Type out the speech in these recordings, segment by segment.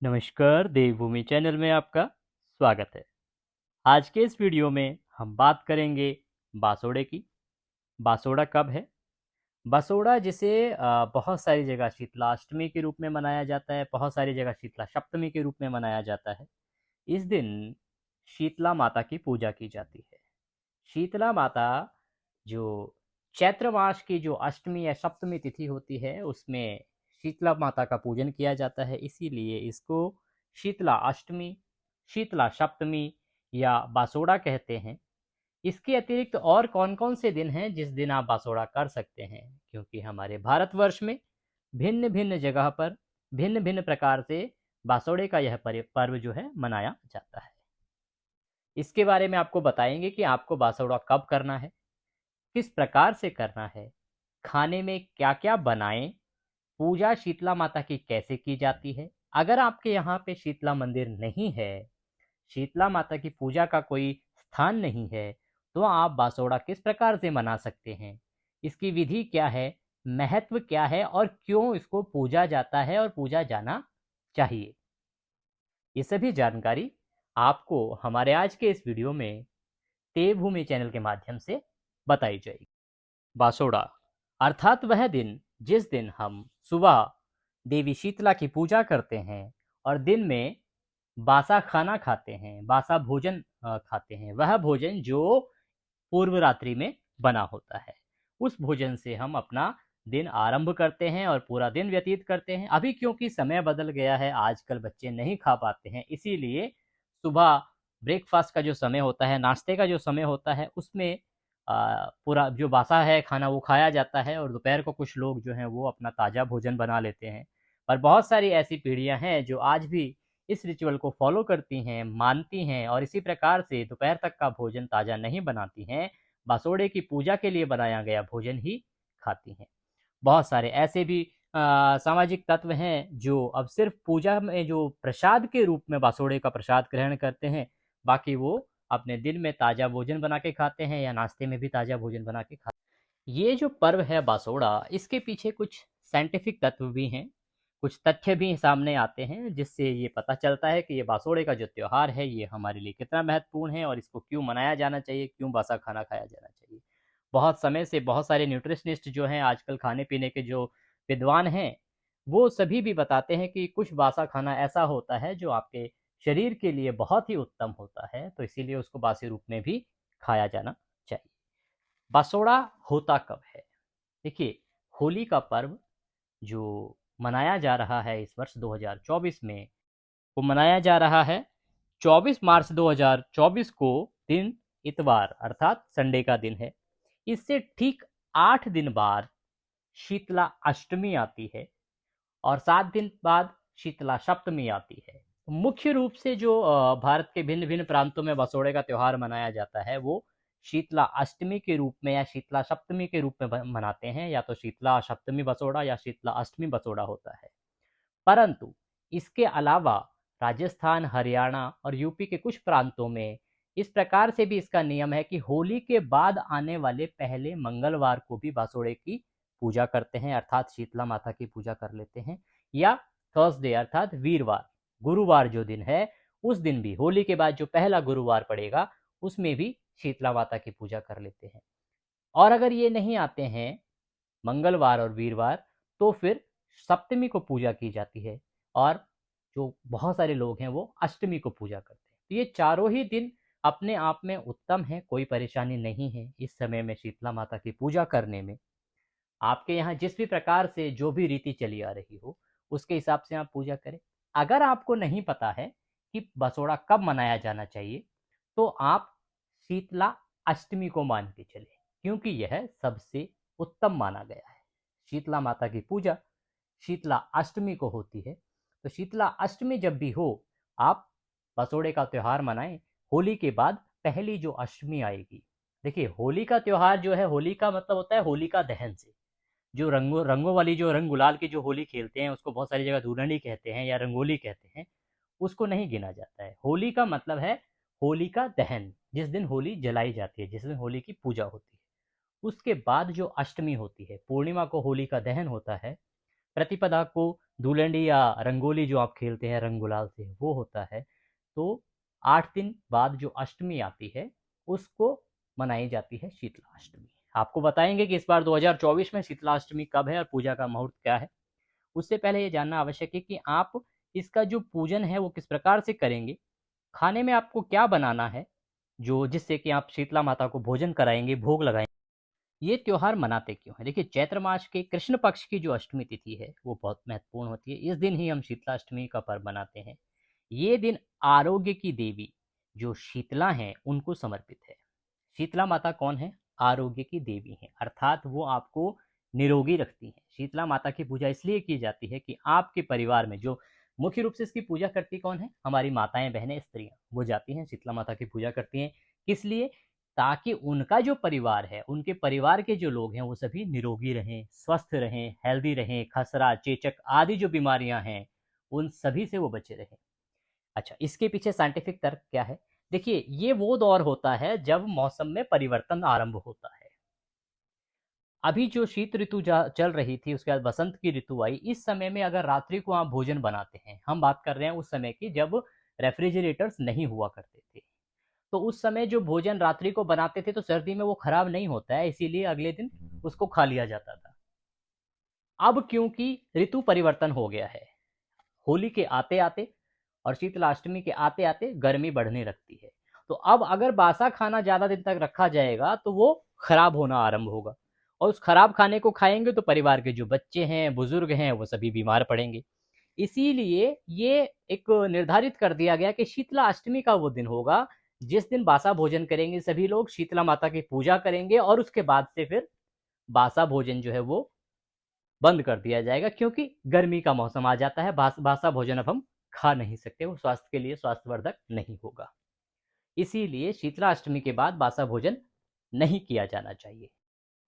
नमस्कार, देवभूमि चैनल में आपका स्वागत है। आज के इस वीडियो में हम बात करेंगे बासोड़े की। बासोड़ा कब है? बासोड़ा जिसे बहुत सारी जगह शीतलाष्टमी के रूप में मनाया जाता है, बहुत सारी जगह शीतला सप्तमी के रूप में मनाया जाता है। इस दिन शीतला माता की पूजा की जाती है। शीतला माता जो चैत्र मास की जो अष्टमी या सप्तमी तिथि होती है, उसमें शीतला माता का पूजन किया जाता है। इसीलिए इसको शीतला अष्टमी, शीतला सप्तमी या बासोड़ा कहते हैं। इसके अतिरिक्त और कौन-कौन से दिन हैं जिस दिन आप बासोड़ा कर सकते हैं? क्योंकि हमारे भारतवर्ष में भिन्न-भिन्न जगह पर भिन्न-भिन्न प्रकार से बासोड़े का यह पर्व जो है मनाया जाता है। इसके बारे में आपको बताएंगे कि आपको बासोड़ा कब करना है, किस प्रकार से करना है, खाने में क्या-क्या बनाएं, पूजा शीतला माता की कैसे की जाती है। अगर आपके यहाँ पे शीतला मंदिर नहीं है, शीतला माता की पूजा का कोई स्थान नहीं है, तो आप बासोड़ा किस प्रकार से मना सकते हैं, इसकी विधि क्या है, महत्व क्या है और क्यों इसको पूजा जाता है और पूजा जाना चाहिए। ये सभी जानकारी आपको हमारे आज के इस वीडियो में देवभूमि चैनल के माध्यम से बताई जाएगी। बासोड़ा अर्थात वह दिन जिस दिन हम सुबह देवी शीतला की पूजा करते हैं और दिन में बासा खाना खाते हैं, बासा भोजन खाते हैं। वह भोजन जो पूर्व रात्रि में बना होता है, उस भोजन से हम अपना दिन आरंभ करते हैं और पूरा दिन व्यतीत करते हैं। अभी क्योंकि समय बदल गया है, आजकल बच्चे नहीं खा पाते हैं, इसीलिए सुबह ब्रेकफास्ट का जो समय होता है, नाश्ते का जो समय होता है, उसमें पूरा जो बासा है खाना वो खाया जाता है और दोपहर को कुछ लोग जो हैं वो अपना ताज़ा भोजन बना लेते हैं। पर बहुत सारी ऐसी पीढ़ियां हैं जो आज भी इस रिचुअल को फॉलो करती हैं, मानती हैं और इसी प्रकार से दोपहर तक का भोजन ताज़ा नहीं बनाती हैं, बासोड़े की पूजा के लिए बनाया गया भोजन ही खाती हैं। बहुत सारे ऐसे भी सामाजिक तत्व हैं जो अब सिर्फ पूजा में जो प्रसाद के रूप में बासोड़े का प्रसाद ग्रहण करते हैं, बाकी वो अपने दिन में ताज़ा भोजन बना के खाते हैं या नाश्ते में भी ताज़ा भोजन बना के खाते हैं। ये जो पर्व है बासोड़ा, इसके पीछे कुछ साइंटिफिक तत्व भी हैं, कुछ तथ्य भी सामने आते हैं जिससे ये पता चलता है कि ये बासोड़े का जो त्योहार है ये हमारे लिए कितना महत्वपूर्ण है और इसको क्यों मनाया जाना चाहिए, क्यों बासा खाना खाया जाना चाहिए। बहुत समय से बहुत सारे न्यूट्रिशनिस्ट जो हैं आजकल खाने-पीने के जो विद्वान हैं, वो सभी भी बताते हैं कि कुछ बासा खाना ऐसा होता है जो आपके शरीर के लिए बहुत ही उत्तम होता है, तो इसीलिए उसको बासी रूप में भी खाया जाना चाहिए। बासोड़ा होता कब है? देखिए, होली का पर्व जो मनाया जा रहा है इस वर्ष 2024 में, वो मनाया जा रहा है 24 मार्च 2024 को, दिन इतवार अर्थात संडे का दिन है। इससे ठीक 8 दिन बाद शीतला अष्टमी आती है और 7 दिन बाद शीतला सप्तमी आती है। मुख्य रूप से जो भारत के भिन्न-भिन्न प्रांतों में बासोड़े का त्योहार मनाया जाता है, वो शीतला अष्टमी के रूप में या शीतला सप्तमी के रूप में मनाते हैं, या तो शीतला सप्तमी बासोड़ा या शीतला अष्टमी बासोड़ा होता है। परंतु इसके अलावा राजस्थान, हरियाणा और यूपी के कुछ प्रांतों में इस प्रकार से भी इसका नियम है कि होली के बाद आने वाले पहले मंगलवार को भी बासोड़े की पूजा करते हैं, अर्थात शीतला माता की पूजा कर लेते हैं। या थर्सडे अर्थात वीरवार, गुरुवार जो दिन है, उस दिन भी होली के बाद जो पहला गुरुवार पड़ेगा उसमें भी शीतला माता की पूजा कर लेते हैं। और अगर ये नहीं आते हैं मंगलवार और वीरवार, तो फिर सप्तमी को पूजा की जाती है और जो बहुत सारे लोग हैं वो अष्टमी को पूजा करते हैं। तो ये चारों ही दिन अपने आप में उत्तम है, कोई परेशानी नहीं है इस समय में शीतला माता की पूजा करने में। आपके यहाँ जिस भी प्रकार से जो भी रीति चली आ रही हो, उसके हिसाब से आप पूजा करें। अगर आपको नहीं पता है कि बसोड़ा कब मनाया जाना चाहिए, तो आप शीतला अष्टमी को मान के चलें, क्योंकि यह सबसे उत्तम माना गया है। शीतला माता की पूजा शीतला अष्टमी को होती है, तो शीतला अष्टमी जब भी हो, आप बसोड़े का त्योहार मनाएं। होली के बाद पहली जो अष्टमी आएगी, देखिए होली का त्योहार जो है, होली का मतलब होता है होलिका दहन से। जो रंगों रंगों वाली जो रंग गुलाल की जो होली खेलते हैं, उसको बहुत सारी जगह धुलंड़ी कहते हैं या रंगोली कहते हैं, उसको नहीं गिना जाता है। होली का मतलब है होलिका दहन, जिस दिन होली जलाई जाती है, जिस दिन होली की पूजा होती है। उसके बाद जो अष्टमी होती है, पूर्णिमा को होली का दहन होता है, प्रतिपदा को धूलंडी या रंगोली जो आप खेलते हैं रंग गुलाल से, वो होता है। तो 8 दिन बाद जो अष्टमी आती है, उसको मनाई जाती है शीतलाष्टमी। आपको बताएंगे कि इस बार 2024 में शीतलाष्टमी कब है और पूजा का मुहूर्त क्या है। उससे पहले ये जानना आवश्यक है कि आप इसका जो पूजन है वो किस प्रकार से करेंगे, खाने में आपको क्या बनाना है, जो जिससे कि आप शीतला माता को भोजन कराएंगे, भोग लगाएंगे। ये त्योहार मनाते क्यों हैं? देखिए, चैत्र मास के कृष्ण पक्ष की जो अष्टमी तिथि है वो बहुत महत्वपूर्ण होती है। इस दिन ही हम शीतलाष्टमी का पर्व मनाते हैं। ये दिन आरोग्य की देवी जो शीतला हैं उनको समर्पित है। शीतला माता कौन है? आरोग्य की देवी हैं, अर्थात वो आपको निरोगी रखती हैं। शीतला माता की पूजा इसलिए की जाती है कि आपके परिवार में जो मुख्य रूप से इसकी पूजा करती कौन है? हमारी माताएं, बहनें, स्त्रियां, वो जाती हैं शीतला माता की पूजा करती हैं। किस लिए? ताकि उनका जो परिवार है, उनके परिवार के जो लोग हैं वो सभी निरोगी रहें, स्वस्थ रहें, हेल्दी रहें, खसरा, चेचक आदि जो बीमारियां हैं उन सभी से वो बचे रहें। अच्छा, इसके पीछे साइंटिफिक तर्क क्या है? देखिए, ये वो दौर होता है जब मौसम में परिवर्तन आरंभ होता है। अभी जो शीत ऋतु चल रही थी, उसके बाद बसंत की ऋतु आई। इस समय में अगर रात्रि को आप भोजन बनाते हैं, हम बात कर रहे हैं उस समय की जब रेफ्रिजरेटर्स नहीं हुआ करते थे, तो उस समय जो भोजन रात्रि को बनाते थे तो सर्दी में वो खराब नहीं होता है, इसीलिए अगले दिन उसको खा लिया जाता था। अब क्योंकि ऋतु परिवर्तन हो गया है, होली के आते आते और शीतलाष्टमी के आते आते गर्मी बढ़ने लगती है, तो अब अगर बासा खाना ज्यादा दिन तक रखा जाएगा तो वो खराब होना आरंभ होगा, और उस खराब खाने को खाएंगे तो परिवार के जो बच्चे हैं, बुजुर्ग हैं, वो सभी बीमार पड़ेंगे। इसीलिए ये एक निर्धारित कर दिया गया कि शीतला अष्टमी का वो दिन होगा जिस दिन बासा भोजन करेंगे सभी लोग, शीतला माता की पूजा करेंगे, और उसके बाद से फिर बासा भोजन जो है वो बंद कर दिया जाएगा, क्योंकि गर्मी का मौसम आ जाता है। बासा भोजन अब हम खा नहीं सकते, वो स्वास्थ्य के लिए स्वास्थ्यवर्धक नहीं होगा। इसीलिए शीतला अष्टमी के बाद बासा भोजन नहीं किया जाना चाहिए।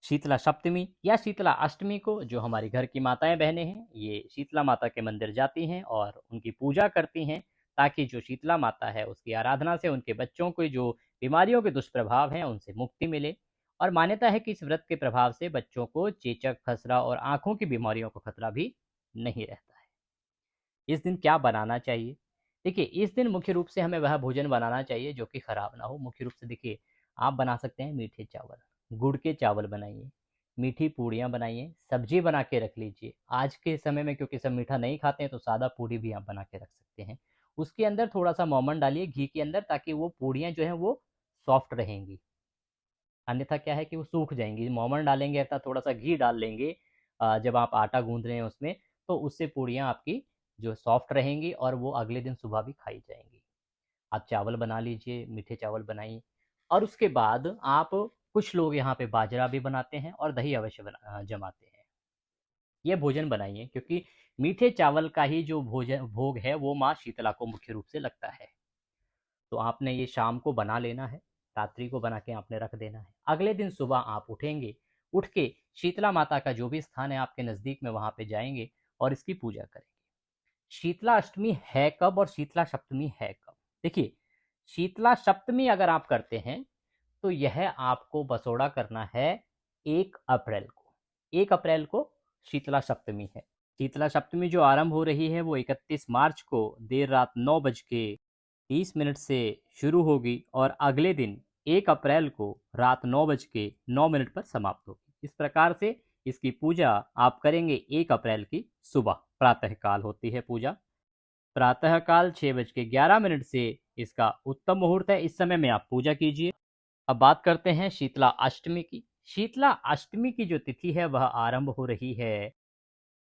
शीतला सप्तमी या शीतला अष्टमी को जो हमारी घर की माताएं बहनें हैं, ये शीतला माता के मंदिर जाती हैं और उनकी पूजा करती हैं, ताकि जो शीतला माता है उसकी आराधना से उनके बच्चों को जो बीमारियों के दुष्प्रभाव हैं उनसे मुक्ति मिले। और मान्यता है कि इस व्रत के प्रभाव से बच्चों को चेचक, खसरा और आंखों की बीमारियों का खतरा भी नहीं रहता है। इस दिन क्या बनाना चाहिए? देखिए, इस दिन मुख्य रूप से हमें वह भोजन बनाना चाहिए जो कि खराब ना हो। मुख्य रूप से देखिए, आप बना सकते हैं मीठे चावल, गुड़ के चावल बनाइए, मीठी पूड़ियाँ बनाइए, सब्जी बना के रख लीजिए। आज के समय में क्योंकि सब मीठा नहीं खाते हैं तो सादा पूड़ी भी आप बना के रख सकते हैं। उसके अंदर थोड़ा सा मोमन डालिए घी के अंदर, ताकि वो पूड़ियाँ जो हैं वो सॉफ्ट रहेंगी, अन्यथा क्या है कि वो सूख जाएंगी। मोमन डालेंगे अर्थात थोड़ा सा घी डाल लेंगे जब आप आटा गूंद रहे हैं उसमें, तो उससे पूड़ियाँ आपकी जो सॉफ्ट रहेंगी और वो अगले दिन सुबह भी खाई जाएंगी। आप चावल बना लीजिए, मीठे चावल बनाइए, और उसके बाद आप, कुछ लोग यहाँ पे बाजरा भी बनाते हैं और दही अवश्य जमाते हैं। ये भोजन बनाइए, क्योंकि मीठे चावल का ही जो भोजन भोग है वो माँ शीतला को मुख्य रूप से लगता है। तो आपने ये शाम को बना लेना है, रात्रि को बना के आपने रख देना है। अगले दिन सुबह आप उठेंगे, उठ के शीतला माता का जो भी स्थान है आपके नज़दीक में वहाँ पे जाएंगे और इसकी पूजा करेंगे। शीतला अष्टमी है कब और शीतला सप्तमी है कब? देखिए, शीतला सप्तमी अगर आप करते हैं तो यह आपको बसोड़ा करना है 1 अप्रैल को। 1 अप्रैल को शीतला सप्तमी है। शीतला सप्तमी जो आरंभ हो रही है वो 31 मार्च को देर रात 9:30 से शुरू होगी और अगले दिन 1 अप्रैल को रात 9:09 पर समाप्त होगी। इस प्रकार से इसकी पूजा आप करेंगे 1 अप्रैल की सुबह, प्रातःकाल होती है पूजा। प्रातःकाल 6:11 से इसका उत्तम मुहूर्त है, इस समय में आप पूजा कीजिए। अब बात करते हैं शीतला अष्टमी की। शीतला अष्टमी की जो तिथि है वह आरंभ हो रही है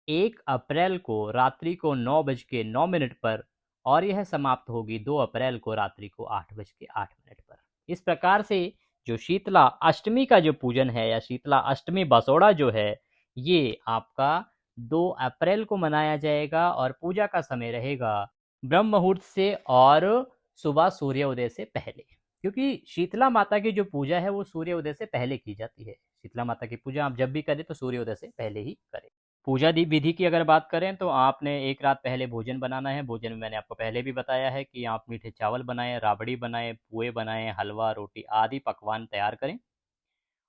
1 अप्रैल को रात्रि को 9:09 पर, और यह समाप्त होगी 2 अप्रैल को रात्रि को 8:08 पर। इस प्रकार से जो शीतला अष्टमी का जो पूजन है या शीतला अष्टमी बसोड़ा जो है, ये आपका 2 अप्रैल को मनाया जाएगा और पूजा का समय रहेगा ब्रह्म मुहूर्त से और सुबह सूर्योदय से पहले, क्योंकि शीतला माता की जो पूजा है वो सूर्योदय से पहले की जाती है। शीतला माता की पूजा आप जब भी करें तो सूर्योदय से पहले ही करें। पूजा दी विधि की अगर बात करें तो आपने एक रात पहले भोजन बनाना है। भोजन में मैंने आपको पहले भी बताया है कि आप मीठे चावल बनाएं, राबड़ी बनाएं, पुए बनाएं, हलवा, रोटी आदि पकवान तैयार करें,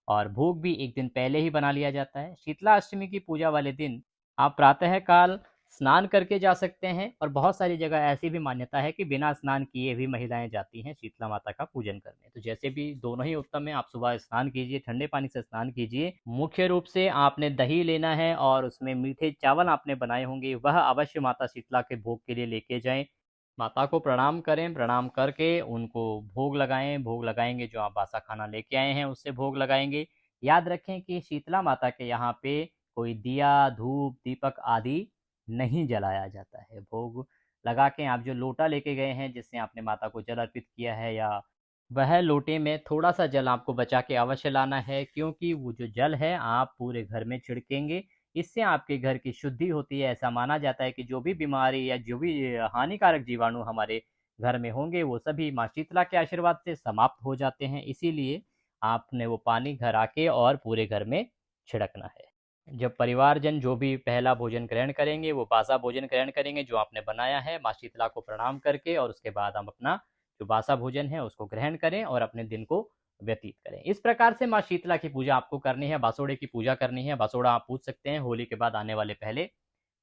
और भोग भी एक दिन पहले ही बना लिया जाता है। शीतला अष्टमी की पूजा वाले दिन आप प्रातःकाल स्नान करके जा सकते हैं और बहुत सारी जगह ऐसी भी मान्यता है कि बिना स्नान किए भी महिलाएं जाती हैं शीतला माता का पूजन करने। तो जैसे भी दोनों ही उत्तम है, आप सुबह स्नान कीजिए, ठंडे पानी से स्नान कीजिए। मुख्य रूप से आपने दही लेना है और उसमें मीठे चावल आपने बनाए होंगे, वह अवश्य माता शीतला के भोग के लिए लेके जाएं। माता को प्रणाम करें, प्रणाम करके उनको भोग लगाएं। भोग लगाएंगे, जो आप बासा खाना लेके आए हैं उससे भोग लगाएंगे। याद रखें कि शीतला माता के यहाँ पे कोई दिया, धूप, दीपक आदि नहीं जलाया जाता है। भोग लगा के आप जो लोटा लेके गए हैं, जिससे आपने माता को जल अर्पित किया है, या वह लोटे में थोड़ा-सा जल आपको बचा के अवश्य लाना है, क्योंकि वो जो जल है आप पूरे घर में छिड़केंगे। इससे आपके घर की शुद्धि होती है। ऐसा माना जाता है कि जो भी बीमारी या जो भी हानिकारक जीवाणु हमारे घर में होंगे, वो सभी माँ शीतला के आशीर्वाद से समाप्त हो जाते हैं। इसीलिए आपने वो पानी घर आके और पूरे घर में छिड़कना है। जब परिवारजन जो भी पहला भोजन ग्रहण करेंगे, वो बासा भोजन ग्रहण करेंगे जो आपने बनाया है, माँ शीतला को प्रणाम करके, और उसके बाद हम अपना जो बासा भोजन है उसको ग्रहण करें और अपने दिन को व्यतीत करें। इस प्रकार से माँ शीतला की पूजा आपको करनी है, बासोड़े की पूजा करनी है। बासोड़ा आप पूज सकते हैं होली के बाद आने वाले पहले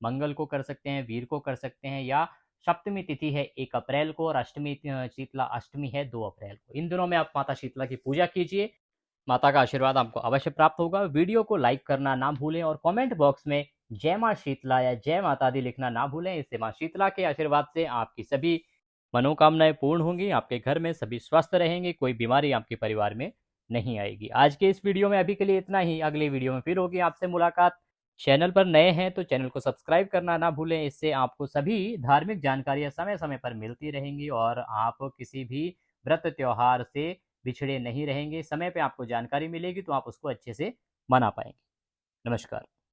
मंगल को कर सकते हैं, वीर को कर सकते हैं, या सप्तमी तिथि है 1 अप्रैल को और अष्टमी शीतला अष्टमी है 2 अप्रैल को। इन दिनों में आप माता शीतला की पूजा कीजिए, माता का आशीर्वाद आपको अवश्य प्राप्त होगा। वीडियो को लाइक करना ना भूलें और कमेंट बॉक्स में जय माँ शीतला या जय माता दी लिखना ना भूलें। इससे माँ शीतला के आशीर्वाद से आपकी सभी मनोकामनाएं पूर्ण होंगी, आपके घर में सभी स्वस्थ रहेंगे, कोई बीमारी आपके परिवार में नहीं आएगी। आज के इस वीडियो में अभी के लिए इतना ही। अगले वीडियो में फिर होगी आपसे मुलाकात। चैनल पर नए हैं तो चैनल को सब्सक्राइब करना ना भूलें। इससे आपको सभी धार्मिक जानकारियाँ समय समय पर मिलती रहेंगी और आप किसी भी व्रत त्योहार से बिछड़े नहीं रहेंगे। समय पे आपको जानकारी मिलेगी तो आप उसको अच्छे से मना पाएंगे। नमस्कार।